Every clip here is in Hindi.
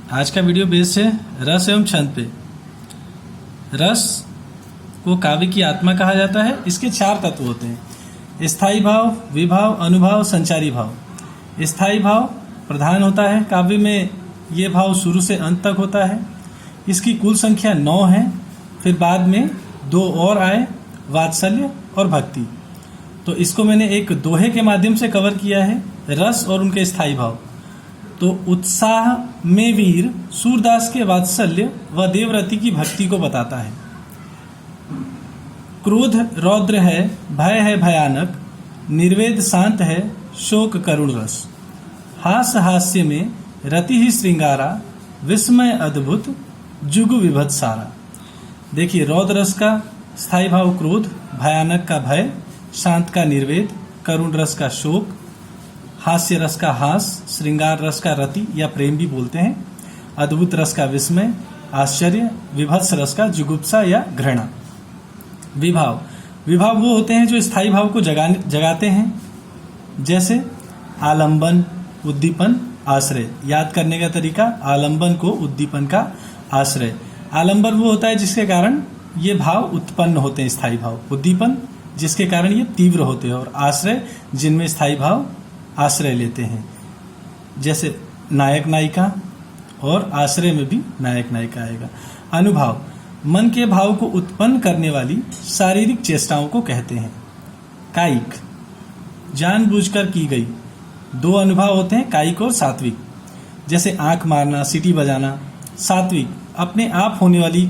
आज का वीडियो बेस्ड है रस एवं छंद पे। रस को काव्य की आत्मा कहा जाता है। इसके 4 तत्व होते हैं: स्थायी भाव, विभाव, अनुभाव, संचारी भाव। स्थायी भाव प्रधान होता है। काव्य में ये भाव शुरू से अंत तक होता है। इसकी कुल संख्या 9 है। फिर बाद में 2 और आए, वात्सल्य और भक्ति। तो इसको मैंने एक दोहे के माध्यम से कवर किया है, रस और उनके स्थायी भाव। तो उत्साह में वीर सूरदास के वात्सल्य व देवरति की भक्ति को बताता है। क्रोध रौद्र है, भय है भयानक, निर्वेद शांत है, शोक करुण रस। हास हास्य में रति ही श्रृंगारा, विस्मय अद्भुत, जुग विभत सारा। देखिए, रौद्र रस का स्थायी भाव क्रोध, भयानक का भय, शांत का निर्वेद, करुण रस का शोक, हास्य रस का हास, श्रृंगार रस का रति या प्रेम भी बोलते हैं, अद्भुत रस का विस्मय, आश्चर्य, विभत्स रस का जुगुप्सा या घृणा। विभाव वो होते हैं जो स्थायी भाव को जगाते हैं, जैसे आलंबन, उद्दीपन, आश्रय। याद करने का तरीका: आलंबन को उद्दीपन का आश्रय। आलंबन वो होता है जिसके कारण ये भाव उत्पन्न होते हैं, स्थायी भाव। उद्दीपन जिसके कारण ये तीव्र होते हैं, और आश्रय जिनमें स्थायी भाव आश्रय लेते हैं, जैसे नायक नायिका, और आश्रय में भी नायक नायिका आएगा। अनुभाव मन के भाव को उत्पन्न करने वाली शारीरिक चेष्टाओं को कहते हैं। कायिक जानबूझकर की गई। 2 अनुभाव होते हैं, कायिक और सात्विक। जैसे आंख मारना, सीटी बजाना। सात्विक अपने आप होने वाली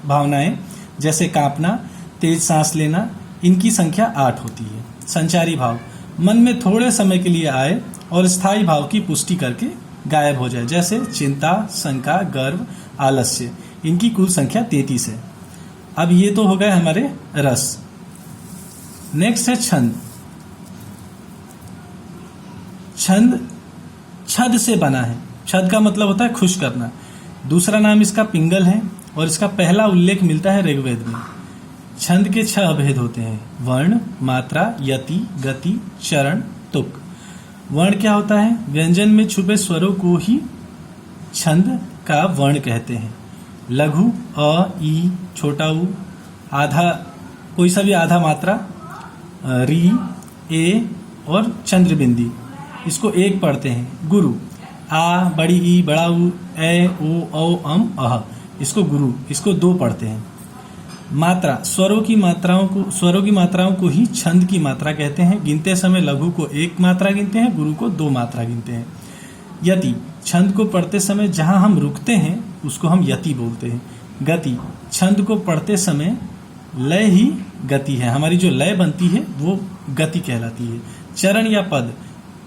भावनाएं, जैसे कांपना, तेज सांस लेना। इनकी संख्या 8 होती है। संचारी भाव मन में थोड़े समय के लिए आए और स्थायी भाव की पुष्टि करके गायब हो जाए, जैसे चिंता, शंका, गर्व, आलस्य। इनकी कुल संख्या 33 है। अब ये तो हो गए हमारे रस। नेक्स्ट है छंद। छंद छद से बना है। छद का मतलब होता है खुश करना। दूसरा नाम इसका पिंगल है, और इसका पहला उल्लेख मिलता है ऋग्वेद में। छंद के 6 अभेद होते हैं: वर्ण, मात्रा, यति, गति, चरण, तुक। वर्ण क्या होता है? व्यंजन में छुपे स्वरों को ही छंद का वर्ण कहते हैं। लघु, अ, ई, छोटा उ, आधा, कोई सा भी आधा मात्रा, री, ए और चंद्रबिंदी, इसको एक पढ़ते हैं। गुरु, आ, बड़ी ई, बड़ा उ, ए, ओ, औ, अम, अह, इसको गुरु, इसको 2 पढ़ते हैं। मात्रा स्वरों की मात्राओं को ही छंद की मात्रा कहते हैं। गिनते समय लघु को 1 मात्रा गिनते हैं, गुरु को 2 मात्रा गिनते हैं। यति छंद को पढ़ते समय जहां हम रुकते हैं उसको हम यति बोलते हैं। गति छंद को पढ़ते समय लय ही गति है, हमारी जो लय बनती है वो गति कहलाती है। चरण या पद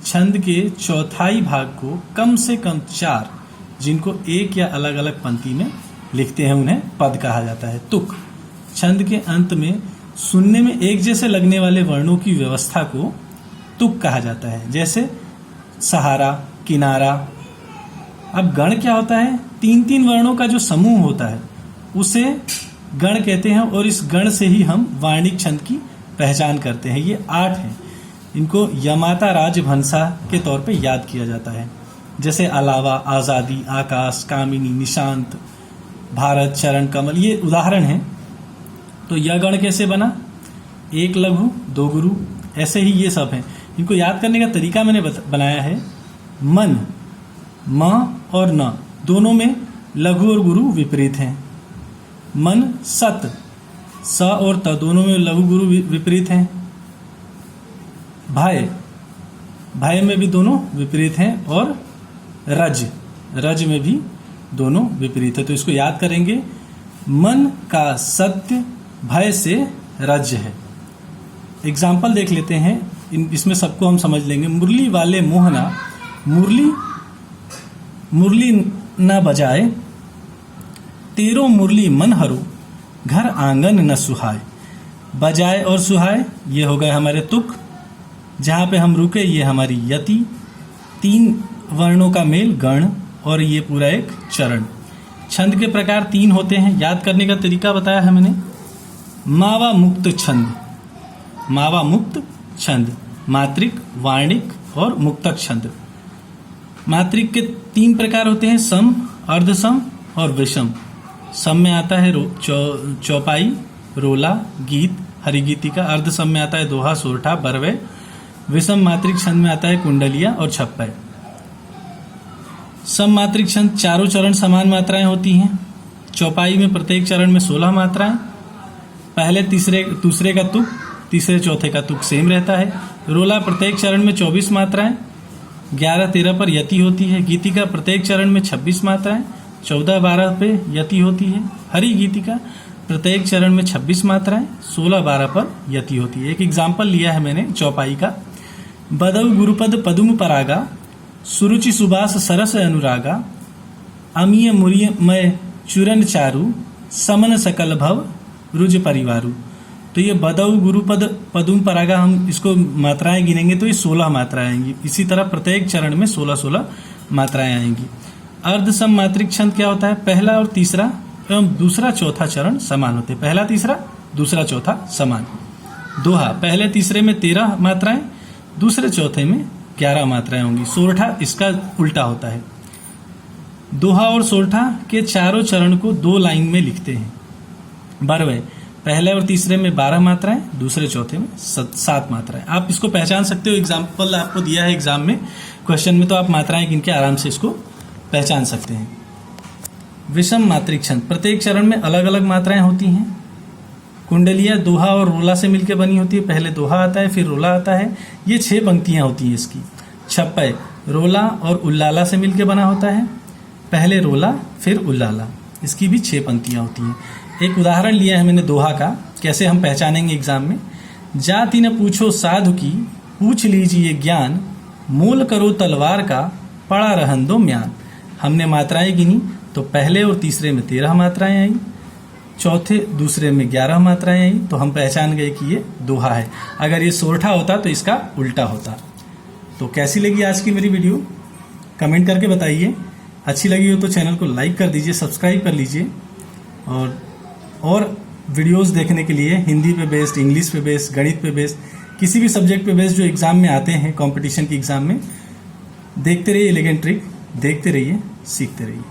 छंद के चौथाई भाग को कम से कम 4, जिनको एक या अलग अलग पंक्ति में लिखते हैं, उन्हें पद कहा जाता है। तुक छंद के अंत में सुनने में एक जैसे लगने वाले वर्णों की व्यवस्था को तुक कहा जाता है, जैसे सहारा, किनारा। अब गण क्या होता है? 3-3 वर्णों का जो समूह होता है उसे गण कहते हैं, और इस गण से ही हम वार्णिक छंद की पहचान करते हैं। ये 8 हैं। इनको यमाता राजभंसा के तौर पे याद किया जाता है, जैसे अलावा, आजादी, आकाश, कामिनी, निशांत, भारत, चरण, कमल। ये उदाहरण हैं। तो यह गण कैसे बना? 1 लघु, 2 गुरु, ऐसे ही ये सब हैं। इनको याद करने का तरीका मैंने बनाया है। मन, म और न दोनों में लघु और गुरु विपरीत हैं। मन, सत, स और त दोनों में लघु गुरु विपरीत हैं। भय में भी दोनों विपरीत हैं, और रज में भी दोनों विपरीत है। तो इसको याद करेंगे। मन का सत्य भय से रज है। एग्जाम्पल देख लेते हैं, इसमें सबको हम समझ लेंगे। मुरली वाले मोहना, मुरली न बजाए, तेरो मुरली मन हरो, घर आंगन न सुहाए। बजाए और सुहाए ये हो गए हमारे तुक। जहाँ पे हम रुके ये हमारी यति। 3 वर्णों का मेल गण, और ये पूरा एक चरण। छंद के प्रकार 3 होते हैं। याद करने का तरीका बताया है मैंने। मावा मुक्त छंद, मात्रिक, वार्णिक और मुक्तक छंद। मात्रिक के 3 प्रकार होते हैं, सम, अर्धसम और विषम। सम में आता है चौपाई, रोला, गीत, हरिगीतिका। अर्धसम में आता है दोहा, सोरठा, बरवे। विषम मात्रिक छंद में आता है कुंडलिया और छप्पय। सम मात्रिक छंद चारों चरण समान मात्राएं होती हैं। चौपाई में प्रत्येक चरण में 16 मात्राएं, पहले दूसरे का तुक, तीसरे चौथे का तुक सेम रहता है। रोला प्रत्येक चरण में 24 मात्राएं, 11-13 पर यति होती है। गीतिका प्रत्येक चरण में 26 मात्राएं, 14-12 पे यति होती है। हरि गीतिका प्रत्येक चरण में 26 मात्राएं, 16-12 पर यति होती है। एक एग्जाम्पल लिया है मैंने चौपाई का। बदौ गुरुपद पदुम परागा, सुरुचि सुबास सरस अनुरागा, अमीय मुरियमय चूरन चारु, समन सकल भव रुज परिवारु। तो ये बदौ गुरुपद पदुम परागा, हम इसको मात्राएं गिनेंगे तो ये 16 मात्राएं आएंगी। इसी तरह प्रत्येक चरण में 16-16 मात्राएं आएंगी। अर्धसम मात्रिक छंद क्या होता है? पहला और तीसरा एवं दूसरा चौथा चरण समान होते हैं। पहला तीसरा, दूसरा चौथा समान। दोहा पहले तीसरे में 13 मात्राएं, दूसरे चौथे में 11 मात्राएं होंगी। सोरठा इसका उल्टा होता है। दोहा और सोरठा के चारों चरण को 2 लाइन में लिखते हैं। बरवे पहले और तीसरे में 12 मात्राएं, दूसरे चौथे में 7 मात्राएं। आप इसको पहचान सकते हो, एग्जाम्पल आपको दिया है एग्जाम में, क्वेश्चन में, तो आप मात्राएं गिन के आराम से इसको पहचान सकते हैं। विषम मात्रिक छंद प्रत्येक चरण में अलग अलग मात्राएं होती हैं। कुंडलिया दोहा और रोला से मिलकर बनी होती है। पहले दोहा आता है, फिर रोला आता है। ये 6 पंक्तियां होती हैं इसकी। छप्पय रोला और उल्लाला से मिलकर बना होता है। पहले रोला फिर उल्लाला, इसकी भी 6 पंक्तियां होती हैं। एक उदाहरण लिया है मैंने दोहा का, कैसे हम पहचानेंगे एग्जाम में। जाति न पूछो साधु की, पूछ लीजिए ज्ञान, मोल करो तलवार का, पड़ा रहन दो म्यान। हमने मात्राएं गिनी तो पहले और तीसरे में 13 मात्राएं आई, चौथे दूसरे में 11 मात्राएं आई, तो हम पहचान गए कि ये दोहा है। अगर ये सोरठा होता तो इसका उल्टा होता। तो कैसी लगी आज की मेरी वीडियो, कमेंट करके बताइए। अच्छी लगी हो तो चैनल को लाइक कर दीजिए, सब्सक्राइब कर लीजिए। और वीडियोस देखने के लिए हिंदी पे बेस्ड, इंग्लिश पे बेस्ड, गणित पे बेस्ड, किसी भी सब्जेक्ट पे बेस्ड जो एग्जाम में आते हैं, कंपटीशन की एग्जाम में, देखते रहिए एलिगेंट ट्रिक, देखते रहिए, सीखते रहिए।